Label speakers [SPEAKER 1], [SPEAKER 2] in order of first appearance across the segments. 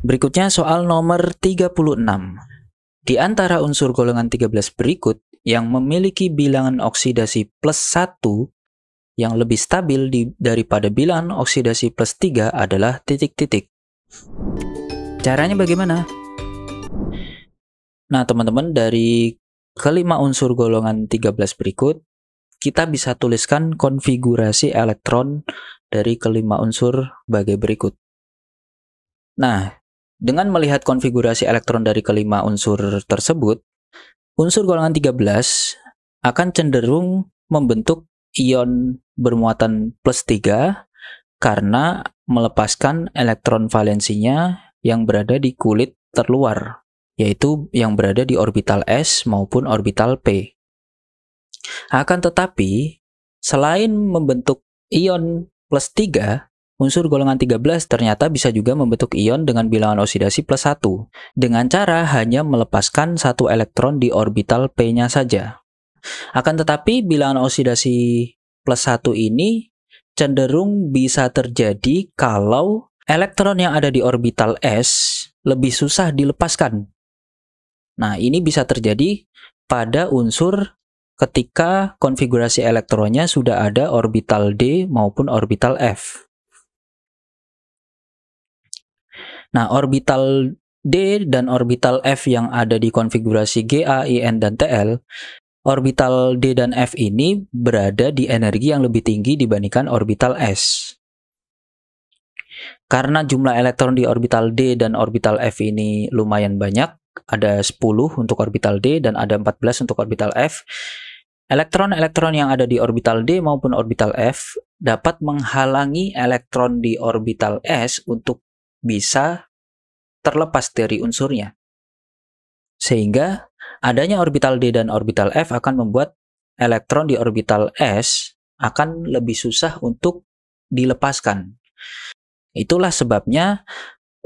[SPEAKER 1] Berikutnya soal nomor 36. Di antara unsur golongan 13 berikut yang memiliki bilangan oksidasi plus 1 yang lebih stabil daripada bilangan oksidasi plus 3 adalah titik-titik. Caranya bagaimana? Nah, teman-teman, dari kelima unsur golongan 13 berikut, kita bisa tuliskan konfigurasi elektron dari kelima unsur sebagai berikut. Nah, dengan melihat konfigurasi elektron dari kelima unsur tersebut, unsur golongan 13 akan cenderung membentuk ion bermuatan plus 3 karena melepaskan elektron valensinya yang berada di kulit terluar, yaitu yang berada di orbital S maupun orbital P. Akan tetapi, selain membentuk ion plus 3, unsur golongan 13 ternyata bisa juga membentuk ion dengan bilangan oksidasi plus 1 dengan cara hanya melepaskan satu elektron di orbital P-nya saja. Akan tetapi bilangan oksidasi plus 1 ini cenderung bisa terjadi kalau elektron yang ada di orbital S lebih susah dilepaskan. Nah, ini bisa terjadi pada unsur ketika konfigurasi elektronnya sudah ada orbital D maupun orbital F. Nah, orbital D dan orbital F yang ada di konfigurasi Ga, In, dan Tl, orbital D dan F ini berada di energi yang lebih tinggi dibandingkan orbital S. Karena jumlah elektron di orbital D dan orbital F ini lumayan banyak, ada 10 untuk orbital D dan ada 14 untuk orbital F, elektron-elektron yang ada di orbital D maupun orbital F dapat menghalangi elektron di orbital S untuk bisa terlepas dari unsurnya. Sehingga adanya orbital D dan orbital F akan membuat elektron di orbital S akan lebih susah untuk dilepaskan. Itulah sebabnya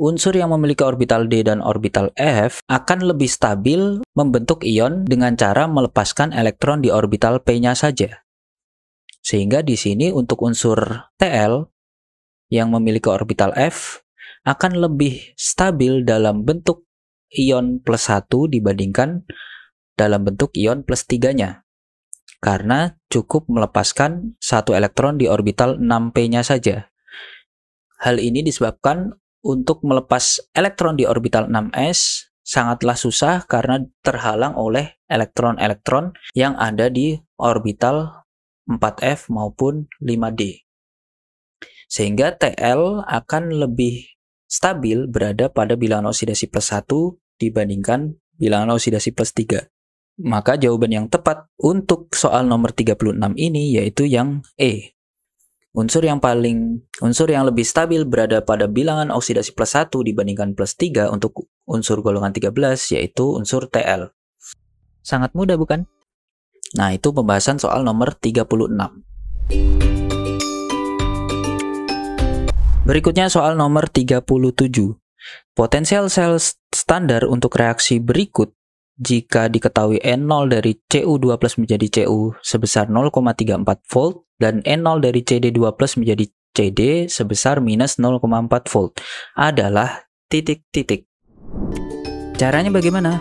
[SPEAKER 1] unsur yang memiliki orbital D dan orbital F akan lebih stabil membentuk ion dengan cara melepaskan elektron di orbital P-nya saja. Sehingga di sini untuk unsur Tl yang memiliki orbital F akan lebih stabil dalam bentuk ion plus 1 dibandingkan dalam bentuk ion plus 3-nya. Karena cukup melepaskan satu elektron di orbital 6p-nya saja. Hal ini disebabkan untuk melepas elektron di orbital 6s sangatlah susah karena terhalang oleh elektron-elektron yang ada di orbital 4f maupun 5d. Sehingga Tl akan lebih stabil berada pada bilangan oksidasi plus 1 dibandingkan bilangan oksidasi plus 3. Maka jawaban yang tepat untuk soal nomor 36 ini yaitu yang E. Unsur yang lebih stabil berada pada bilangan oksidasi plus 1 dibandingkan plus 3 untuk unsur golongan 13 yaitu unsur Tl. Sangat mudah bukan? Nah, itu pembahasan soal nomor 36. Berikutnya soal nomor 37. Potensial sel standar untuk reaksi berikut jika diketahui N0 dari Cu2+ menjadi Cu sebesar 0,34 volt dan N0 dari Cd2+ menjadi Cd sebesar minus 0,4 volt adalah titik-titik. Caranya bagaimana?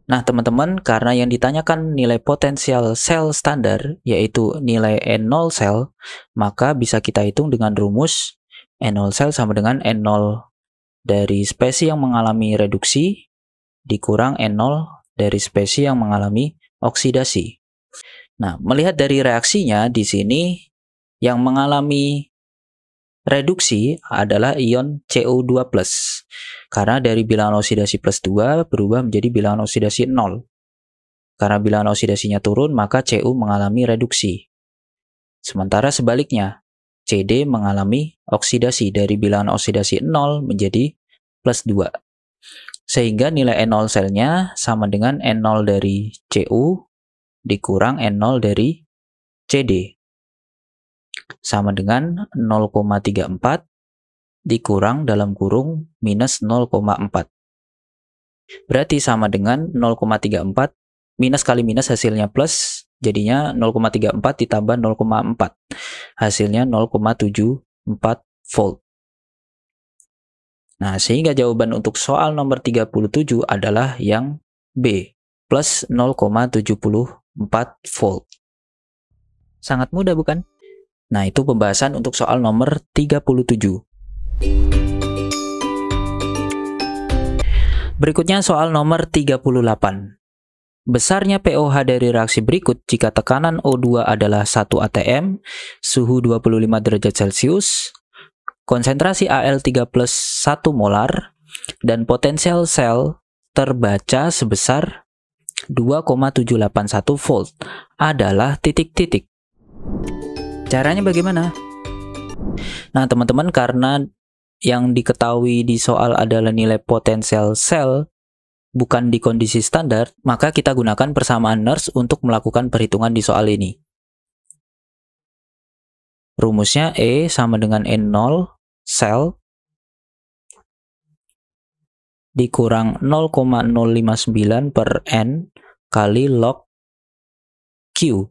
[SPEAKER 1] Nah, teman-teman, karena yang ditanyakan nilai potensial sel standar, yaitu nilai N0 sel, maka bisa kita hitung dengan rumus N0 sel sama dengan N0 dari spesies yang mengalami reduksi dikurang N0 dari spesies yang mengalami oksidasi. Nah, melihat dari reaksinya di sini, yang mengalami reduksi adalah ion Cu2+. Karena dari bilangan oksidasi plus 2 berubah menjadi bilangan oksidasi 0. Karena bilangan oksidasinya turun, maka Cu mengalami reduksi. Sementara sebaliknya, Cd mengalami oksidasi dari bilangan oksidasi 0 menjadi plus 2. Sehingga nilai N0 selnya sama dengan N0 dari Cu dikurang N0 dari Cd. Sama dengan 0,34 dikurang dalam kurung minus 0,4. Berarti sama dengan 0,34 minus kali minus hasilnya plus, jadinya 0,34 ditambah 0,4. Hasilnya 0,74 volt. Nah, sehingga jawaban untuk soal nomor 37 adalah yang B, plus 0,74 volt. Sangat mudah bukan? Nah, itu pembahasan untuk soal nomor 37. Berikutnya soal nomor 38. Besarnya pOH dari reaksi berikut jika tekanan O2 adalah 1 atm, suhu 25 derajat Celcius, konsentrasi Al3 plus 1 molar, dan potensial sel terbaca sebesar 2,781 volt adalah titik-titik. Caranya bagaimana? Nah, teman-teman, karena yang diketahui di soal adalah nilai potensial sel, bukan di kondisi standar, maka kita gunakan persamaan Nernst untuk melakukan perhitungan di soal ini. Rumusnya E sama dengan N0 sel dikurang 0,059 per N kali log Q.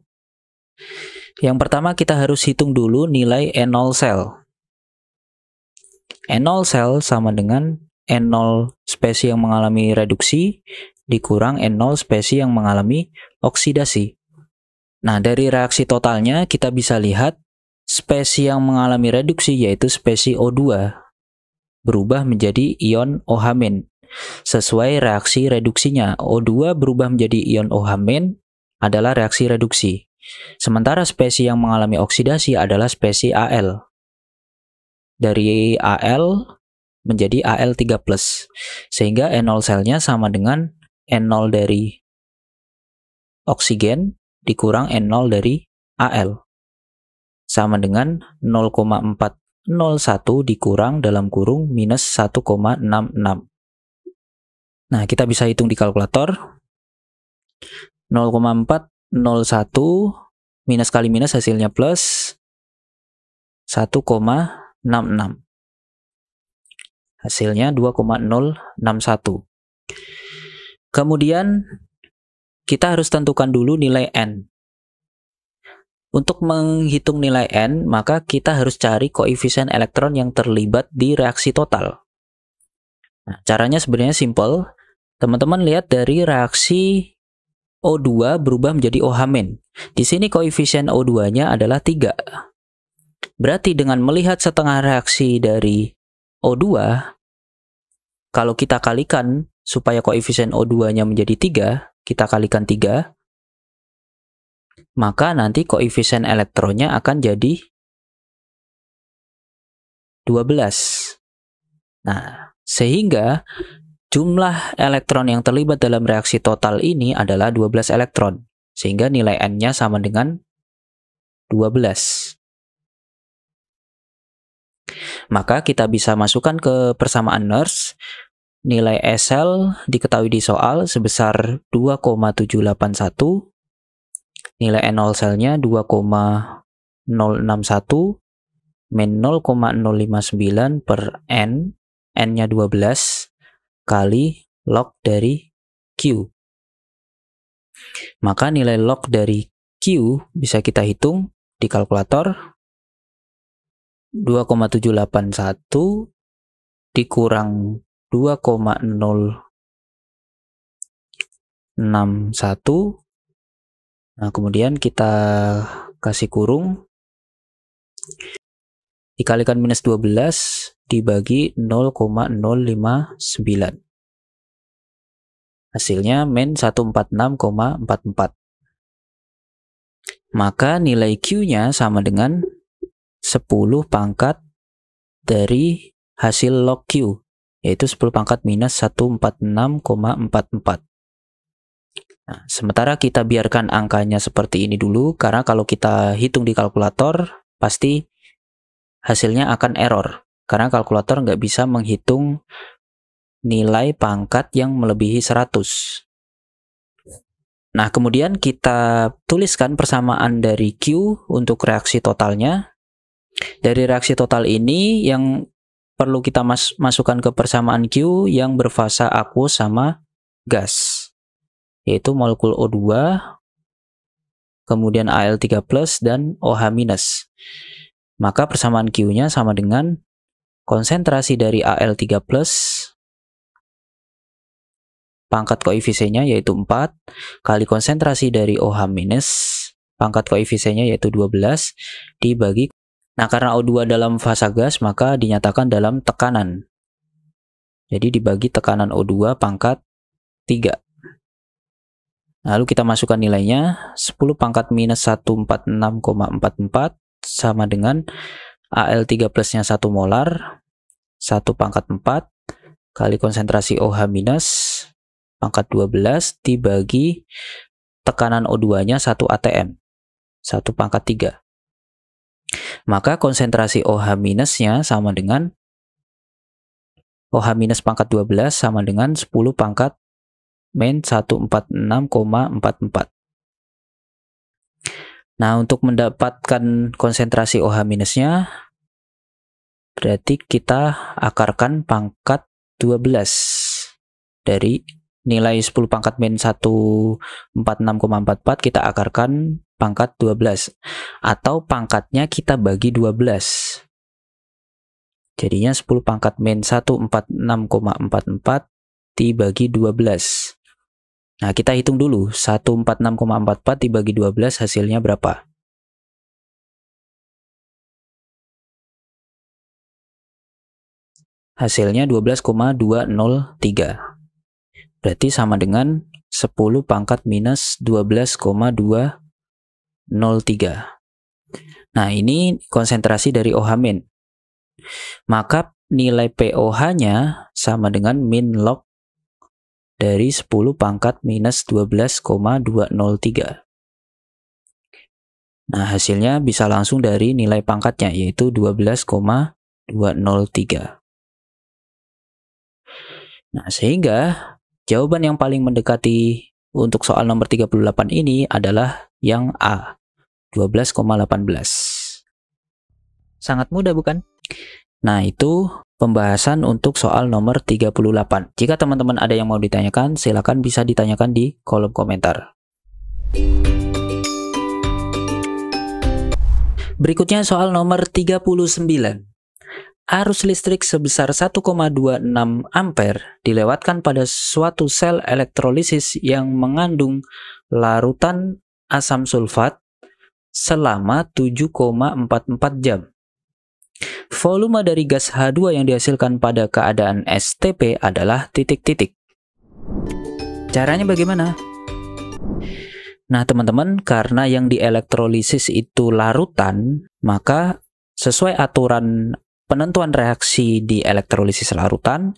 [SPEAKER 1] Yang pertama kita harus hitung dulu nilai N0 sel. N0 sel sama dengan N0 spesies yang mengalami reduksi dikurang N0 spesies yang mengalami oksidasi. Nah, dari reaksi totalnya kita bisa lihat spesies yang mengalami reduksi yaitu spesies O2 berubah menjadi ion OH- sesuai reaksi reduksinya. O2 berubah menjadi ion OH- adalah reaksi reduksi. Sementara spesies yang mengalami oksidasi adalah spesies Al. Dari Al menjadi Al3+, sehingga N0 selnya sama dengan N0 dari oksigen dikurang N0 dari Al, sama dengan 0,401 dikurang dalam kurung minus 1,66. Nah, kita bisa hitung di kalkulator. 0,401 minus kali minus hasilnya plus 1,66. Hasilnya 2,061. Kemudian kita harus tentukan dulu nilai N. Untuk menghitung nilai N, maka kita harus cari koefisien elektron yang terlibat di reaksi total. Nah, caranya sebenarnya simple. Teman-teman lihat dari reaksi O2 berubah menjadi OH-. Di sini koefisien O2-nya adalah 3. Berarti dengan melihat setengah reaksi dari O2, kalau kita kalikan supaya koefisien O2-nya menjadi 3, kita kalikan 3, maka nanti koefisien elektronnya akan jadi 12. Nah, sehingga jumlah elektron yang terlibat dalam reaksi total ini adalah 12 elektron, sehingga nilai N-nya sama dengan 12. Maka kita bisa masukkan ke persamaan Nernst. Nilai SL diketahui di soal sebesar 2,781. Nilai N0 selnya 2,061 min 0,059 per N. N-nya 12 kali log dari Q. Maka nilai log dari Q bisa kita hitung di kalkulator. 2,781 dikurang 2,061. Nah, kemudian kita kasih kurung. Dikalikan minus 12 dibagi 0,059. Hasilnya min 146,44. Maka nilai Q-nya sama dengan 10 pangkat dari hasil log Q, yaitu 10 pangkat minus 146,44. Nah, sementara kita biarkan angkanya seperti ini dulu, karena kalau kita hitung di kalkulator, pasti hasilnya akan error, karena kalkulator nggak bisa menghitung nilai pangkat yang melebihi 100. Nah, kemudian kita tuliskan persamaan dari Q untuk reaksi totalnya. Dari reaksi total ini yang perlu kita masukkan ke persamaan Q yang berfasa aqueous sama gas, yaitu molekul O2, kemudian Al3+, dan OH-. Maka persamaan Q-nya sama dengan konsentrasi dari Al3+, pangkat koefisiennya yaitu 4, kali konsentrasi dari OH-, pangkat koefisiennya yaitu 12, dibagi. Nah, karena O2 dalam fasa gas, maka dinyatakan dalam tekanan. Jadi dibagi tekanan O2 pangkat 3. Lalu kita masukkan nilainya, 10 pangkat minus 146,44 sama dengan Al3 plusnya 1 molar, 1 pangkat 4, kali konsentrasi OH minus, pangkat 12, dibagi tekanan O2-nya 1 atm, 1 pangkat 3. Maka konsentrasi OH minusnya sama dengan OH minus pangkat 12 sama dengan 10 pangkat min 146,44. Nah, untuk mendapatkan konsentrasi OH minusnya, berarti kita akarkan pangkat 12 dari nilai 10 pangkat min 146,44, kita akarkan pangkat 12, atau pangkatnya kita bagi 12. Jadinya 10 pangkat min 146,44 dibagi 12. Nah, kita hitung dulu, 146,44 dibagi 12 hasilnya berapa? Hasilnya 12,203. Berarti sama dengan 10 pangkat minus 12,203. Nah, ini konsentrasi dari OH-. Maka nilai POH-nya sama dengan min log dari 10 pangkat minus 12,203. Nah, hasilnya bisa langsung dari nilai pangkatnya, yaitu 12,203. Nah, sehingga jawaban yang paling mendekati untuk soal nomor 38 ini adalah yang A, 12,18. Sangat mudah, bukan? Nah, itu pembahasan untuk soal nomor 38. Jika teman-teman ada yang mau ditanyakan, silakan bisa ditanyakan di kolom komentar. Berikutnya soal nomor 39. Arus listrik sebesar 1,26 ampere dilewatkan pada suatu sel elektrolisis yang mengandung larutan asam sulfat selama 7,44 jam. Volume dari gas H2 yang dihasilkan pada keadaan STP adalah titik-titik. Caranya bagaimana? Nah, teman-teman, karena yang dielektrolisis itu larutan, maka sesuai aturan penentuan reaksi di elektrolisis larutan,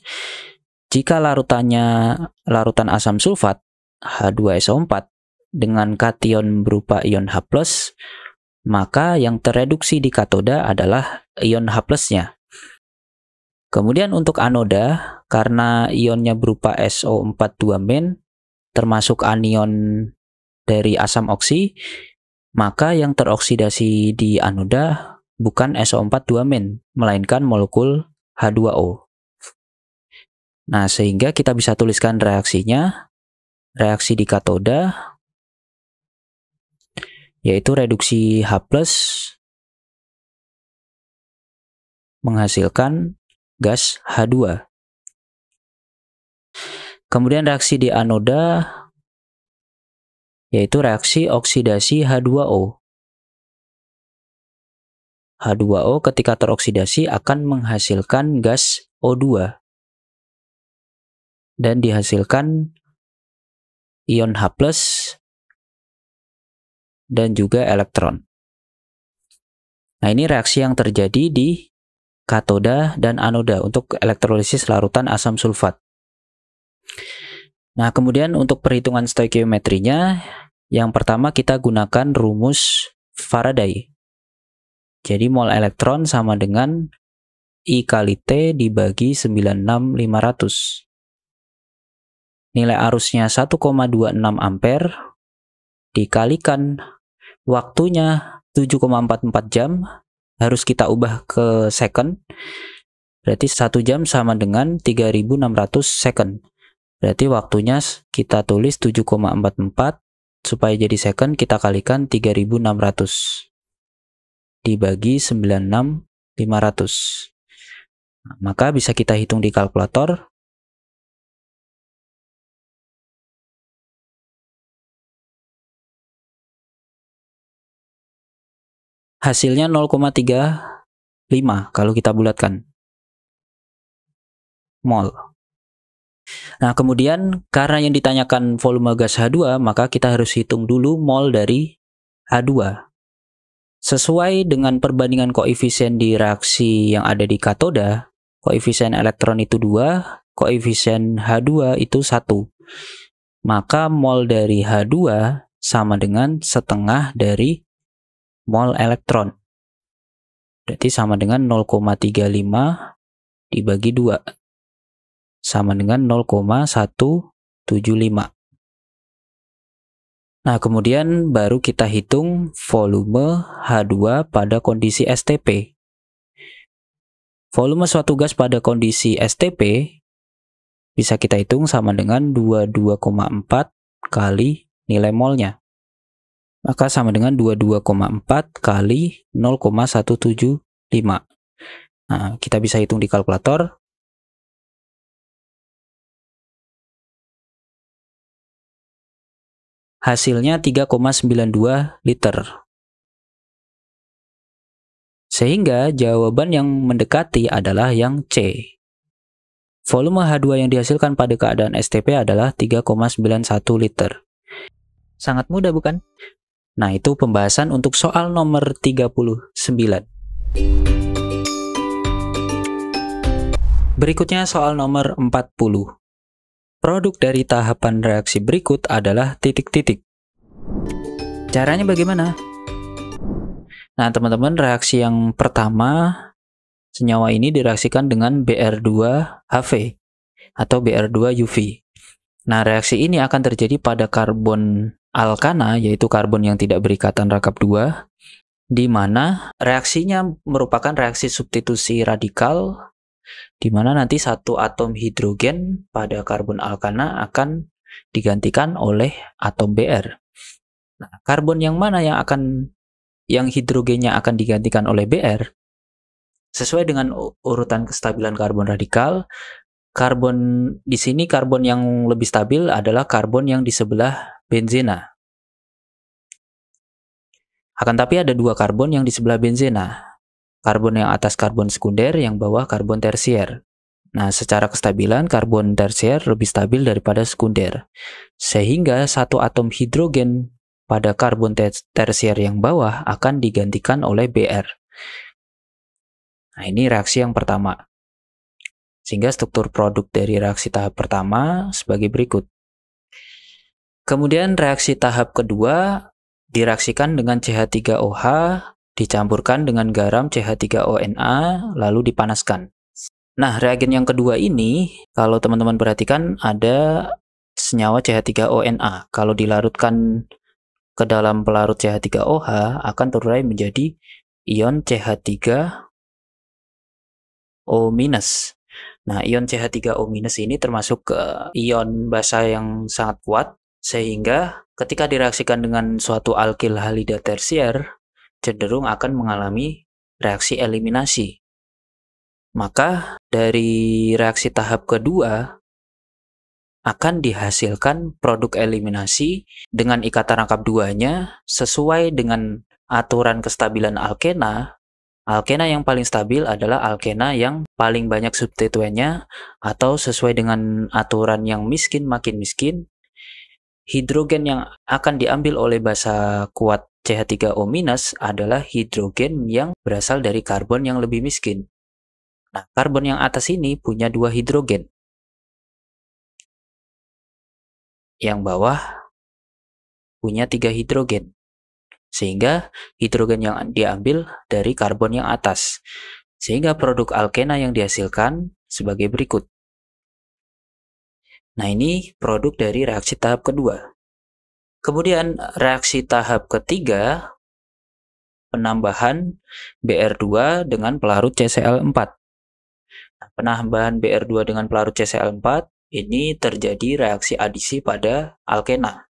[SPEAKER 1] jika larutannya larutan asam sulfat H2SO4 dengan kation berupa ion H+, maka yang tereduksi di katoda adalah ion H+-nya. Kemudian untuk anoda, karena ionnya berupa SO4 2-, termasuk anion dari asam oksi, maka yang teroksidasi di anoda bukan SO4 2-, melainkan molekul H2O. Nah, sehingga kita bisa tuliskan reaksinya, reaksi di katoda, yaitu reduksi H+ menghasilkan gas H2. Kemudian reaksi di anoda, yaitu reaksi oksidasi H2O. H2O ketika teroksidasi akan menghasilkan gas O2 dan dihasilkan ion H+ dan juga elektron. Nah, ini reaksi yang terjadi di katoda dan anoda untuk elektrolisis larutan asam sulfat. Nah, kemudian untuk perhitungan stoikiometrinya, yang pertama kita gunakan rumus Faraday. Jadi mol elektron sama dengan I kali T dibagi 96.500. Nilai arusnya 1,26 ampere dikalikan waktunya 7,44 jam, harus kita ubah ke second. Berarti 1 jam sama dengan 3.600 second. Berarti waktunya kita tulis 7,44, supaya jadi second kita kalikan 3.600 dibagi 96.500. Maka bisa kita hitung di kalkulator. Hasilnya 0,35 kalau kita bulatkan. Mol. Nah, kemudian karena yang ditanyakan volume gas H2, maka kita harus hitung dulu mol dari H2. Sesuai dengan perbandingan koefisien di reaksi yang ada di katoda, koefisien elektron itu 2, koefisien H2 itu 1. Maka mol dari H2 sama dengan setengah dari mol elektron. Berarti sama dengan 0,35 dibagi 2. Sama dengan 0,175. Nah, kemudian baru kita hitung volume H2 pada kondisi STP. Volume suatu gas pada kondisi STP bisa kita hitung sama dengan 22,4 kali nilai molnya. Maka sama dengan 22,4 kali 0,175. Nah, kita bisa hitung di kalkulator. Hasilnya 3,92 liter. Sehingga jawaban yang mendekati adalah yang C. Volume H2 yang dihasilkan pada keadaan STP adalah 3,91 liter. Sangat mudah bukan? Nah, itu pembahasan untuk soal nomor 39. Berikutnya soal nomor 40. Produk dari tahapan reaksi berikut adalah titik-titik. Caranya bagaimana? Nah, teman-teman, reaksi yang pertama, senyawa ini direaksikan dengan Br2HV atau Br2UV. Nah, reaksi ini akan terjadi pada karbon alkana, yaitu karbon yang tidak berikatan rangkap 2, di mana reaksinya merupakan reaksi substitusi radikal, di mana nanti satu atom hidrogen pada karbon alkana akan digantikan oleh atom Br. Nah, karbon yang mana yang hidrogennya akan digantikan oleh Br? Sesuai dengan urutan kestabilan karbon radikal, di sini karbon yang lebih stabil adalah karbon yang di sebelah benzena. Akan tapi ada dua karbon yang di sebelah benzena. Karbon yang atas karbon sekunder, yang bawah karbon tersier. Nah, secara kestabilan karbon tersier lebih stabil daripada sekunder. Sehingga satu atom hidrogen pada karbon tersier yang bawah akan digantikan oleh Br. Nah, ini reaksi yang pertama. Sehingga struktur produk dari reaksi tahap pertama sebagai berikut. Kemudian reaksi tahap kedua direaksikan dengan CH3OH, dicampurkan dengan garam CH3ONa, lalu dipanaskan. Nah, reagen yang kedua ini, kalau teman-teman perhatikan, ada senyawa CH3ONa. Kalau dilarutkan ke dalam pelarut CH3OH, akan terurai menjadi ion CH3O-. Nah, ion CH3O- ini termasuk ke ion basa yang sangat kuat, sehingga ketika direaksikan dengan suatu alkil halida tersier, cenderung akan mengalami reaksi eliminasi. Maka dari reaksi tahap kedua akan dihasilkan produk eliminasi dengan ikatan rangkap 2-nya sesuai dengan aturan kestabilan alkena. Alkena yang paling stabil adalah alkena yang paling banyak substituennya, atau sesuai dengan aturan yang miskin makin miskin, hidrogen yang akan diambil oleh basa kuat CH3O- adalah hidrogen yang berasal dari karbon yang lebih miskin. Nah, karbon yang atas ini punya 2 hidrogen. Yang bawah punya 3 hidrogen. Sehingga hidrogen yang diambil dari karbon yang atas. Sehingga produk alkena yang dihasilkan sebagai berikut. Nah, ini produk dari reaksi tahap kedua. Kemudian reaksi tahap ketiga, penambahan Br2 dengan pelarut CCl4. Nah, penambahan Br2 dengan pelarut CCl4 ini terjadi reaksi adisi pada alkena,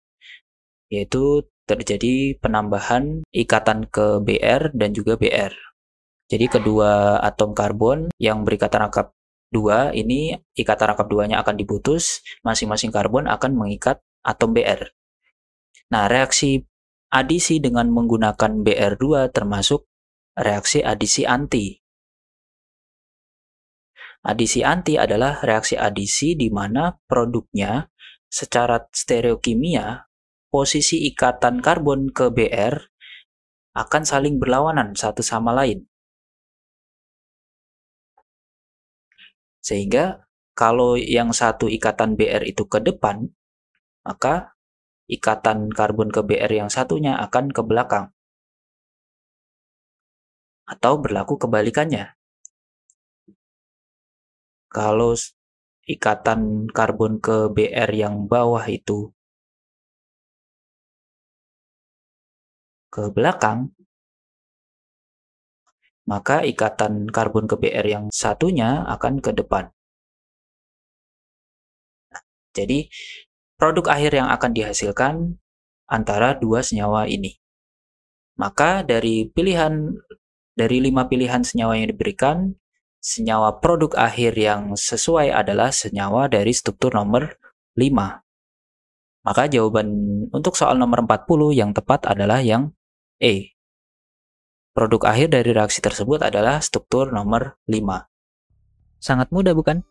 [SPEAKER 1] yaitu terjadi penambahan ikatan ke Br dan juga Br. Jadi kedua atom karbon yang berikatan rangkap 2 ini ikatan rangkap 2-nya akan diputus, masing-masing karbon akan mengikat atom Br. Nah, reaksi adisi dengan menggunakan Br2 termasuk reaksi adisi anti. Adisi anti adalah reaksi adisi di mana produknya secara stereokimia posisi ikatan karbon ke Br akan saling berlawanan satu sama lain. Sehingga kalau yang satu ikatan Br itu ke depan, maka ikatan karbon ke Br yang satunya akan ke belakang. Atau berlaku kebalikannya. Kalau ikatan karbon ke Br yang bawah itu ke belakang, maka ikatan karbon ke Br yang satunya akan ke depan. Jadi, produk akhir yang akan dihasilkan antara dua senyawa ini. Maka dari 5 pilihan senyawa yang diberikan, senyawa produk akhir yang sesuai adalah senyawa dari struktur nomor 5. Maka jawaban untuk soal nomor 40 yang tepat adalah yang E. Produk akhir dari reaksi tersebut adalah struktur nomor 5. Sangat mudah bukan?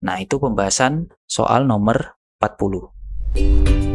[SPEAKER 1] Nah, itu pembahasan soal nomor 40.